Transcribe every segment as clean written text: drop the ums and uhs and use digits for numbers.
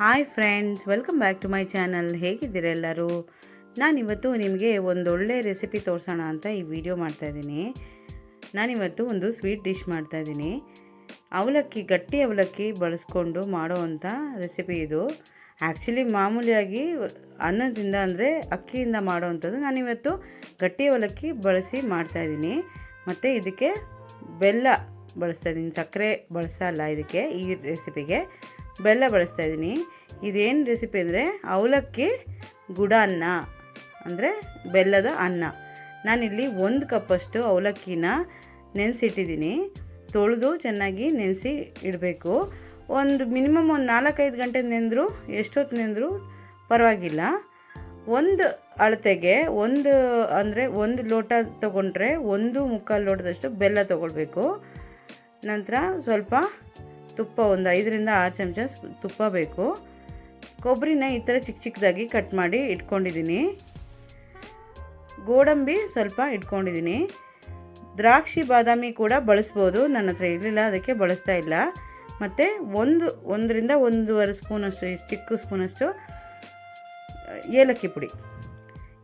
Hi friends, welcome back to my channel. ಹೇಗಿದ್ದೀರಾ ಎಲ್ಲರೂ? ನಾನಿವತ್ತು ನಿಮಗೆ ಒಂದೊಳ್ಳೆ ರೆಸಿಪಿ ತೋರಿಸೋಣ ಅಂತ ಈ ವಿಡಿಯೋ ಮಾಡ್ತಾಯಿದ್ದೀನಿ. ನಾನಿವತ್ತು ಒಂದು ಸ್ವೀಟ್ ಡಿಶ್ ಮಾಡ್ತಾಯಿದ್ದೀನಿ. ಅವಲಕ್ಕಿ, ಗಟ್ಟಿ ಅವಲಕ್ಕಿ ಬಳಸ್ಕೊಂಡು ಮಾಡೋವಂಥ ರೆಸಿಪಿ ಇದು. ಆ್ಯಕ್ಚುಲಿ ಮಾಮೂಲಿಯಾಗಿ ಅನ್ನದಿಂದ ಅಂದರೆ ಅಕ್ಕಿಯಿಂದ ಮಾಡೋವಂಥದ್ದು. ನಾನಿವತ್ತು ಗಟ್ಟಿ ಅವಲಕ್ಕಿ ಬಳಸಿ ಮಾಡ್ತಾಯಿದ್ದೀನಿ. ಮತ್ತು ಇದಕ್ಕೆ ಬೆಲ್ಲ ಬಳಸ್ತಾಯಿದ್ದೀನಿ, ಸಕ್ಕರೆ ಬಳಸಲ್ಲ ಇದಕ್ಕೆ. ಈ ರೆಸಿಪಿಗೆ ಬೆಲ್ಲ ಬಳಸ್ತಾ ಇದ್ದೀನಿ. ಇದೇನು ರೆಸಿಪಿ ಅಂದರೆ ಅವಲಕ್ಕಿ ಗುಡಾನ್ನ, ಅಂದರೆ ಬೆಲ್ಲದ ಅನ್ನ. ನಾನಿಲ್ಲಿ 1 ಕಪ್ಪಷ್ಟು ಅವಲಕ್ಕಿನ ನೆನೆಸಿಟ್ಟಿದ್ದೀನಿ. ತೊಳೆದು ಚೆನ್ನಾಗಿ ನೆನೆಸಿ ಇಡಬೇಕು. ಮಿನಿಮಮ್ 4-5 ಗಂಟೆ ನೆಂದರೂ, ಎಷ್ಟೊತ್ತು ನೆಂದರೂ ಪರವಾಗಿಲ್ಲ. ಒಂದು ಅಳತೆಗೆ ಒಂದು ಲೋಟ ತೊಗೊಂಡ್ರೆ 1.25 ಲೋಟದಷ್ಟು ಬೆಲ್ಲ ತೊಗೊಳ್ಬೇಕು. ನಂತರ ಸ್ವಲ್ಪ ತುಪ್ಪ, 5-6 ಚಮಚ ತುಪ್ಪ ಬೇಕು. ಕೊಬ್ಬರಿನ ಈ ಥರ ಚಿಕ್ಕದಾಗಿ ಕಟ್ ಮಾಡಿ ಇಟ್ಕೊಂಡಿದ್ದೀನಿ. ಗೋಡಂಬಿ ಸ್ವಲ್ಪ ಇಟ್ಕೊಂಡಿದ್ದೀನಿ. ದ್ರಾಕ್ಷಿ, ಬಾದಾಮಿ ಕೂಡ ಬಳಸ್ಬೋದು. ನನ್ನ ಹತ್ರ ಇರಲಿಲ್ಲ, ಅದಕ್ಕೆ ಬಳಸ್ತಾ ಇಲ್ಲ. ಮತ್ತು 1-1.5 ಸ್ಪೂನಷ್ಟು, ಚಿಕ್ಕ ಸ್ಪೂನಷ್ಟು ಏಲಕ್ಕಿ ಪುಡಿ.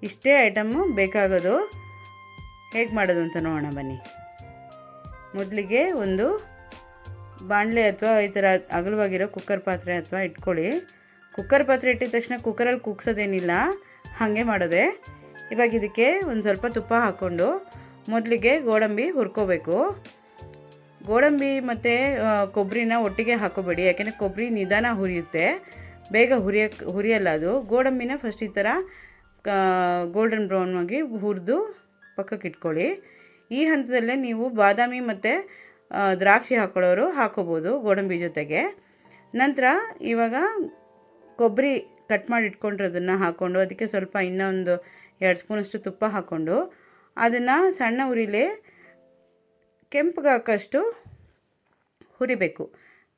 ಇಷ್ಟೇ ಐಟಮ್ಮು ಬೇಕಾಗೋದು. ಹೇಗೆ ಮಾಡೋದು ಅಂತ ನೋಡೋಣ ಬನ್ನಿ. ಮೊದಲಿಗೆ ಒಂದು ಬಾಣಲೆ ಅಥವಾ ಈ ಥರ ಅಗಲವಾಗಿರೋ ಕುಕ್ಕರ್ ಪಾತ್ರೆ ಅಥವಾ ಇಟ್ಕೊಳ್ಳಿ. ಕುಕ್ಕರ್ ಪಾತ್ರೆ ಇಟ್ಟಿದ ತಕ್ಷಣ ಕುಕ್ಕರಲ್ಲಿ ಕುಗ್ಸೋದೇನಿಲ್ಲ, ಹಾಗೆ ಮಾಡೋದೆ. ಇವಾಗ ಇದಕ್ಕೆ ಒಂದು ಸ್ವಲ್ಪ ತುಪ್ಪ ಹಾಕ್ಕೊಂಡು ಮೊದಲಿಗೆ ಗೋಡಂಬಿ ಹುರ್ಕೋಬೇಕು. ಗೋಡಂಬಿ ಮತ್ತು ಕೊಬ್ಬರಿನ ಒಟ್ಟಿಗೆ ಹಾಕೋಬೇಡಿ, ಯಾಕೆಂದರೆ ಕೊಬ್ಬರಿ ನಿಧಾನ ಹುರಿಯುತ್ತೆ, ಬೇಗ ಹುರಿಯಲ್ಲ ಅದು. ಗೋಡಂಬಿನ ಫಸ್ಟ್ ಈ ಥರ ಗೋಲ್ಡನ್ ಬ್ರೌನ್ ಆಗಿ ಹುರಿದು ಪಕ್ಕಕ್ಕೆ ಇಟ್ಕೊಳ್ಳಿ. ಈ ಹಂತದಲ್ಲೇ ನೀವು ಬಾದಾಮಿ ಮತ್ತು ದ್ರಾಕ್ಷಿ ಹಾಕೊಳ್ಳೋರು ಹಾಕೋಬೋದು ಗೋಡಂಬಿ ಜೊತೆಗೆ. ನಂತರ ಇವಾಗ ಕೊಬ್ಬರಿ ಕಟ್ ಮಾಡಿ ಇಟ್ಕೊಂಡಿರೋದನ್ನು ಹಾಕ್ಕೊಂಡು ಅದಕ್ಕೆ ಸ್ವಲ್ಪ ಇನ್ನೊಂದು 2 ಸ್ಪೂನಷ್ಟು ತುಪ್ಪ ಹಾಕ್ಕೊಂಡು ಅದನ್ನು ಸಣ್ಣ ಉರಿಲೇ ಕೆಂಪಗಾಕಷ್ಟು ಹುರಿಬೇಕು.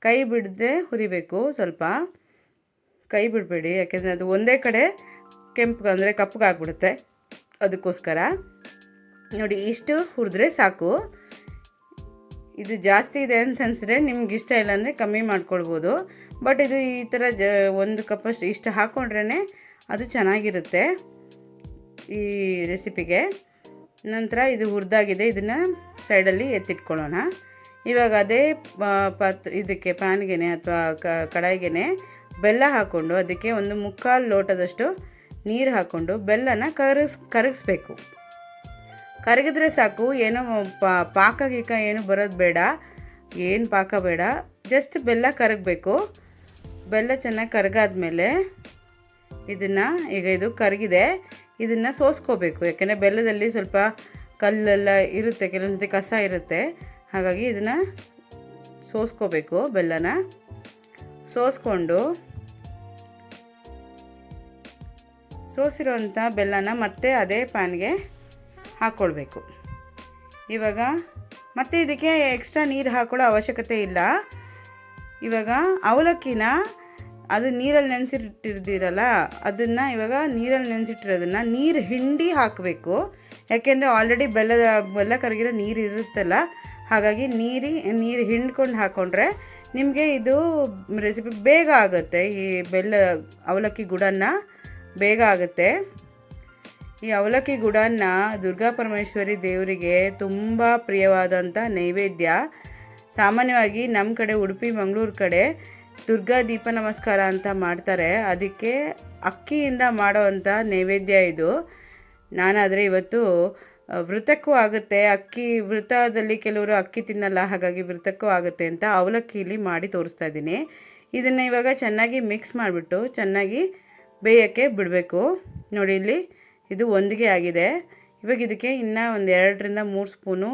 ಕೈ ಬಿಡದೆ ಹುರಿಬೇಕು. ಸ್ವಲ್ಪ ಕೈ ಬಿಡಬೇಡಿ, ಯಾಕೆಂದರೆ ಅದು ಒಂದೇ ಕಡೆ ಅಂದರೆ ಕಪ್ಪಗಾಗ್ಬಿಡುತ್ತೆ. ಅದಕ್ಕೋಸ್ಕರ ನೋಡಿ, ಇಷ್ಟು ಹುರಿದ್ರೆ ಸಾಕು. ಇದು ಜಾಸ್ತಿ ಇದೆ ಅಂತ ಅನಿಸಿದ್ರೆ ನಿಮ್ಗೆ ಇಷ್ಟ ಇಲ್ಲ ಅಂದರೆ ಕಮ್ಮಿ ಮಾಡ್ಕೊಳ್ಬೋದು. ಬಟ್ ಇದು ಈ ಥರ 1 ಕಪ್ಪಷ್ಟು ಇಷ್ಟು ಹಾಕ್ಕೊಂಡ್ರೇ ಅದು ಚೆನ್ನಾಗಿರುತ್ತೆ ಈ ರೆಸಿಪಿಗೆ. ನಂತರ ಇದು ಹುರಿದಾಗಿದೆ, ಇದನ್ನು ಸೈಡಲ್ಲಿ ಎತ್ತಿಟ್ಕೊಳ್ಳೋಣ. ಇವಾಗ ಅದೇ ಇದಕ್ಕೆ ಪ್ಯಾನ್ಗೆ ಅಥವಾ ಕಡಾಯಿಗೆ ಬೆಲ್ಲ ಹಾಕ್ಕೊಂಡು ಅದಕ್ಕೆ 1/4 ಲೋಟದಷ್ಟು ನೀರು ಹಾಕ್ಕೊಂಡು ಬೆಲ್ಲನ ಕರಗಿಸ್ಬೇಕು. ಕರಗಿದ್ರೆ ಸಾಕು, ಏನೋ ಪಾಕ ಗೀಕ ಏನು ಬರೋದು ಬೇಡ, ಏನು ಪಾಕ ಬೇಡ, ಜಸ್ಟ್ ಬೆಲ್ಲ ಕರಗಬೇಕು. ಬೆಲ್ಲ ಚೆನ್ನಾಗಿ ಕರಗಾದ್ಮೇಲೆ ಇದನ್ನು, ಈಗ ಇದು ಕರಗಿದೆ, ಇದನ್ನು ಸೋಸ್ಕೋಬೇಕು. ಯಾಕೆಂದರೆ ಬೆಲ್ಲದಲ್ಲಿ ಸ್ವಲ್ಪ ಕಲ್ಲೆಲ್ಲ ಇರುತ್ತೆ, ಕೆಲವೊಂದು ಸತಿ ಕಸ ಇರುತ್ತೆ. ಹಾಗಾಗಿ ಇದನ್ನು ಸೋಸ್ಕೋಬೇಕು. ಬೆಲ್ಲನ ಸೋಸ್ಕೊಂಡು ಸೋಸಿರೋಂಥ ಬೆಲ್ಲನ ಮತ್ತೆ ಅದೇ ಪ್ಯಾನ್ಗೆ ಹಾಕ್ಕೊಳ್ಬೇಕು. ಇವಾಗ ಮತ್ತೆ ಇದಕ್ಕೆ ಎಕ್ಸ್ಟ್ರಾ ನೀರು ಹಾಕೊಳ್ಳೋ ಅವಶ್ಯಕತೆ ಇಲ್ಲ. ಇವಾಗ ಅವಲಕ್ಕಿನ ಅದು ನೀರಲ್ಲಿ ನೆನೆಸಿಟ್ಟಿರ್ತೀರಲ್ಲ, ಅದನ್ನು ಇವಾಗ ನೀರಲ್ಲಿ ನೆನೆಸಿಟ್ಟಿರೋದನ್ನು ನೀರು ಹಿಂಡಿ ಹಾಕಬೇಕು. ಯಾಕೆಂದರೆ ಆಲ್ರೆಡಿ ಬೆಲ್ಲ ಕರಗಿರೋ ನೀರು ಇರುತ್ತಲ್ಲ, ಹಾಗಾಗಿ ನೀರು ಹಿಂಡ್ಕೊಂಡು ಹಾಕ್ಕೊಂಡ್ರೆ ನಿಮಗೆ ಇದು ರೆಸಿಪಿ ಬೇಗ ಆಗುತ್ತೆ. ಈ ಅವಲಕ್ಕಿ ಗುಡನ್ನ ಬೇಗ ಆಗುತ್ತೆ. ಈ ಅವಲಕ್ಕಿ ಗುಡನ್ನ ದುರ್ಗಾ ಪರಮೇಶ್ವರಿ ದೇವರಿಗೆ ತುಂಬ ಪ್ರಿಯವಾದಂಥ ನೈವೇದ್ಯ. ಸಾಮಾನ್ಯವಾಗಿ ನಮ್ಮ ಕಡೆ ಉಡುಪಿ, ಮಂಗಳೂರು ಕಡೆ ದುರ್ಗಾ ದೀಪ ನಮಸ್ಕಾರ ಅಂತ ಮಾಡ್ತಾರೆ. ಅದಕ್ಕೆ ಅಕ್ಕಿಯಿಂದ ಮಾಡೋವಂಥ ನೈವೇದ್ಯ ಇದು. ನಾನಾದರೆ ಇವತ್ತು ವ್ರತಕ್ಕೂ ಆಗುತ್ತೆ, ಅಕ್ಕಿ ವ್ರತದಲ್ಲಿ ಕೆಲವರು ಅಕ್ಕಿ ತಿನ್ನಲ್ಲ, ಹಾಗಾಗಿ ವ್ರತಕ್ಕೂ ಆಗುತ್ತೆ ಅಂತ ಅವಲಕ್ಕಿಲಿ ಮಾಡಿ ತೋರಿಸ್ತಾ ಇದ್ದೀನಿ. ಇದನ್ನು ಇವಾಗ ಚೆನ್ನಾಗಿ ಮಿಕ್ಸ್ ಮಾಡಿಬಿಟ್ಟು ಚೆನ್ನಾಗಿ ಬೇಯೋಕ್ಕೆ ಬಿಡಬೇಕು. ನೋಡಿ, ಇಲ್ಲಿ ಇದು ಒಂದಿಗೆ ಆಗಿದೆ. ಇವಾಗ ಇದಕ್ಕೆ ಇನ್ನೂ 2-3 ಸ್ಪೂನು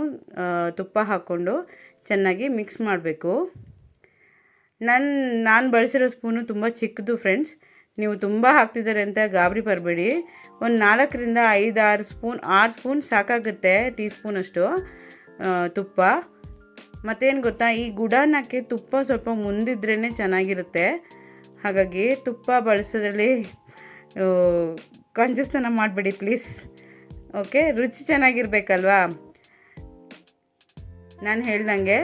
ತುಪ್ಪ ಹಾಕ್ಕೊಂಡು ಚೆನ್ನಾಗಿ ಮಿಕ್ಸ್ ಮಾಡಬೇಕು. ನಾನು ಬಳಸಿರೋ ಸ್ಪೂನು ತುಂಬ ಚಿಕ್ಕದು ಫ್ರೆಂಡ್ಸ್. ನೀವು ತುಂಬ ಹಾಕ್ತಿದ್ದಾರೆ ಅಂತ ಗಾಬರಿ ಬರಬೇಡಿ. 4-5-6 ಸ್ಪೂನ್ 6 ಸ್ಪೂನ್ ಸಾಕಾಗುತ್ತೆ, ಟೀ ಸ್ಪೂನಷ್ಟು ತುಪ್ಪ. ಮತ್ತೇನು ಗೊತ್ತಾ, ಈ ಗುಡಾನಕ್ಕೆ ತುಪ್ಪ ಸ್ವಲ್ಪ ಮುಂದಿದ್ರೇ ಚೆನ್ನಾಗಿರುತ್ತೆ. ಹಾಗಾಗಿ ತುಪ್ಪ ಬಳಸೋದ್ರಲ್ಲಿ ಕಂಜೂಸ್ತನ ಮಾಡಬೇಡಿ ಪ್ಲೀಸ್. ಓಕೆ, ರುಚಿ ಚೆನ್ನಾಗಿರ್ಬೇಕಲ್ವಾ. ನಾನು ಹೇಳ್ದಂಗೆ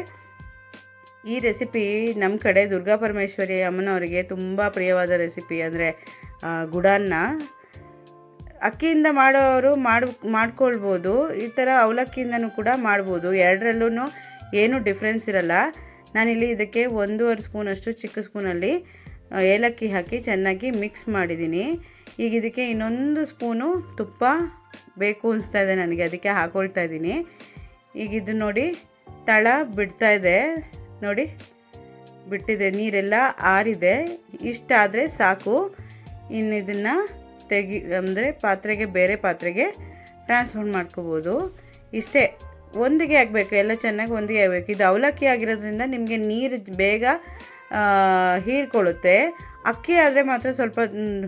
ಈ ರೆಸಿಪಿ ನಮ್ಮ ಕಡೆ ದುರ್ಗಾ ಪರಮೇಶ್ವರಿ ಅಮ್ಮನವರಿಗೆ ತುಂಬ ಪ್ರಿಯವಾದ ರೆಸಿಪಿ. ಅಂದರೆ ಗುಡಾನ್ನ ಅಕ್ಕಿಯಿಂದ ಮಾಡೋರು ಮಾಡ್ಕೊಳ್ಬೋದು, ಈ ಥರ ಅವಲಕ್ಕಿಯಿಂದನೂ ಕೂಡ ಮಾಡ್ಬೋದು. ಎರಡರಲ್ಲೂ ಏನೂ ಡಿಫ್ರೆನ್ಸ್ ಇರಲ್ಲ. ನಾನಿಲ್ಲಿ ಇದಕ್ಕೆ 1.5 ಸ್ಪೂನಷ್ಟು ಚಿಕ್ಕ ಸ್ಪೂನಲ್ಲಿ ಏಲಕ್ಕಿ ಹಾಕಿ ಚೆನ್ನಾಗಿ ಮಿಕ್ಸ್ ಮಾಡಿದ್ದೀನಿ. ಈಗ ಇದಕ್ಕೆ ಇನ್ನೊಂದು ಸ್ಪೂನು ತುಪ್ಪ ಬೇಕು ಅನಿಸ್ತಾ ಇದೆ ನನಗೆ, ಅದಕ್ಕೆ ಹಾಕ್ಕೊಳ್ತಾ ಇದ್ದೀನಿ. ಈಗ ಇದು ನೋಡಿ ತಳ ಬಿಡ್ತಾ ಇದೆ, ನೋಡಿ ಬಿಟ್ಟಿದೆ, ನೀರೆಲ್ಲ ಆರಿದೆ. ಇಷ್ಟಾದರೆ ಸಾಕು. ಇನ್ನು ಇದನ್ನು ಅಂದರೆ ಬೇರೆ ಪಾತ್ರೆಗೆ ಟ್ರಾನ್ಸ್ಫರ್ ಮಾಡ್ಕೋಬೋದು. ಇಷ್ಟೇ, ಒಂದಿಗೆ ಆಗಬೇಕು, ಎಲ್ಲ ಚೆನ್ನಾಗಿ ಒಂದಿಗೆ ಆಗಬೇಕು. ಇದು ಅವಲಕ್ಕಿ ಆಗಿರೋದ್ರಿಂದ ನಿಮಗೆ ನೀರು ಬೇಗ ಹೀರ್ಕೊಳ್ಳುತ್ತೆ. ಅಕ್ಕಿ ಆದರೆ ಮಾತ್ರ ಸ್ವಲ್ಪ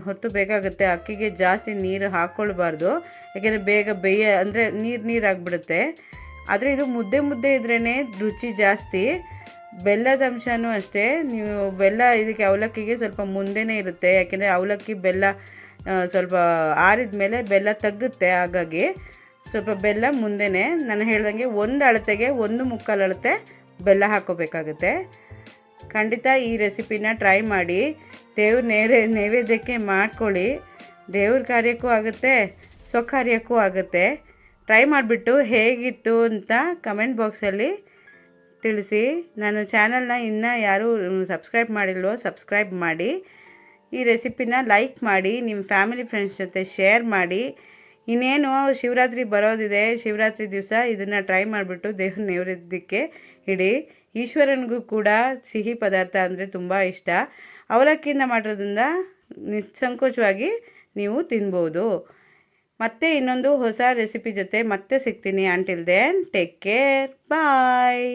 ಹೊತ್ತು ಬೇಕಾಗುತ್ತೆ. ಅಕ್ಕಿಗೆ ಜಾಸ್ತಿ ನೀರು ಹಾಕ್ಕೊಳ್ಬಾರ್ದು, ಯಾಕೆಂದರೆ ಬೇಗ ಅಂದರೆ ನೀರಾಗಿಬಿಡುತ್ತೆ. ಆದರೆ ಇದು ಮುದ್ದೆ ಇದ್ರೇ ರುಚಿ ಜಾಸ್ತಿ. ಬೆಲ್ಲದ ಅಂಶನೂ ಅಷ್ಟೇ, ನೀವು ಬೆಲ್ಲ ಇದಕ್ಕೆ ಅವಲಕ್ಕಿಗೆ ಸ್ವಲ್ಪ ಮುಂದೆನೇ ಇರುತ್ತೆ, ಯಾಕೆಂದರೆ ಅವಲಕ್ಕಿ ಬೆಲ್ಲ ಸ್ವಲ್ಪ ಆರಿದ ಮೇಲೆ ಬೆಲ್ಲ ತಗ್ಗುತ್ತೆ. ಹಾಗಾಗಿ ಸ್ವಲ್ಪ ಬೆಲ್ಲ ಮುಂದೆನೇ, ನಾನು ಹೇಳ್ದಂಗೆ ಒಂದು ಅಳತೆಗೆ 1/4 ಅಳತೆ ಬೆಲ್ಲ ಹಾಕ್ಕೋಬೇಕಾಗುತ್ತೆ. ಖಂಡಿತ ಈ ರೆಸಿಪಿನ ಟ್ರೈ ಮಾಡಿ, ದೇವ್ರ ನೈವೇದ್ಯಕ್ಕೆ ಮಾಡ್ಕೊಳ್ಳಿ. ದೇವ್ರ ಕಾರ್ಯಕ್ಕೂ ಆಗುತ್ತೆ, ಸ್ವಕಾರ್ಯಕ್ಕೂ ಆಗುತ್ತೆ. ಟ್ರೈ ಮಾಡಿಬಿಟ್ಟು ಹೇಗಿತ್ತು ಅಂತ ಕಮೆಂಟ್ ಬಾಕ್ಸಲ್ಲಿ ತಿಳಿಸಿ. ನಾನು ಚಾನಲ್ನ ಇನ್ನೂ ಯಾರೂ ಸಬ್ಸ್ಕ್ರೈಬ್ ಮಾಡಿಲ್ವೋ ಸಬ್ಸ್ಕ್ರೈಬ್ ಮಾಡಿ. ಈ ರೆಸಿಪಿನ ಲೈಕ್ ಮಾಡಿ, ನಿಮ್ಮ ಫ್ಯಾಮಿಲಿ ಫ್ರೆಂಡ್ಸ್ ಜೊತೆ ಶೇರ್ ಮಾಡಿ. ಇನ್ನೇನು ಶಿವರಾತ್ರಿ ಬರೋದಿದೆ, ಶಿವರಾತ್ರಿ ದಿವಸ ಇದನ್ನು ಟ್ರೈ ಮಾಡಿಬಿಟ್ಟು ದೇವ್ರ ನೈವೇದ್ಯಕ್ಕೆ ಇಡಿ. ಈಶ್ವರನಿಗೂ ಕೂಡ ಸಿಹಿ ಪದಾರ್ಥ ಅಂದರೆ ತುಂಬ ಇಷ್ಟ. ಅವಲಕ್ಕಿಯಿಂದ ಮಾಡೋದ್ರಿಂದ ನಿಸ್ಸಂಕೋಚವಾಗಿ ನೀವು ತಿನ್ಬೋದು. ಮತ್ತೆ ಇನ್ನೊಂದು ಹೊಸ ರೆಸಿಪಿ ಜೊತೆ ಮತ್ತೆ ಸಿಗ್ತೀನಿ. ಅಂಟಿಲ್ ದೆನ್ ಟೇಕ್ ಕೇರ್, ಬಾಯ್.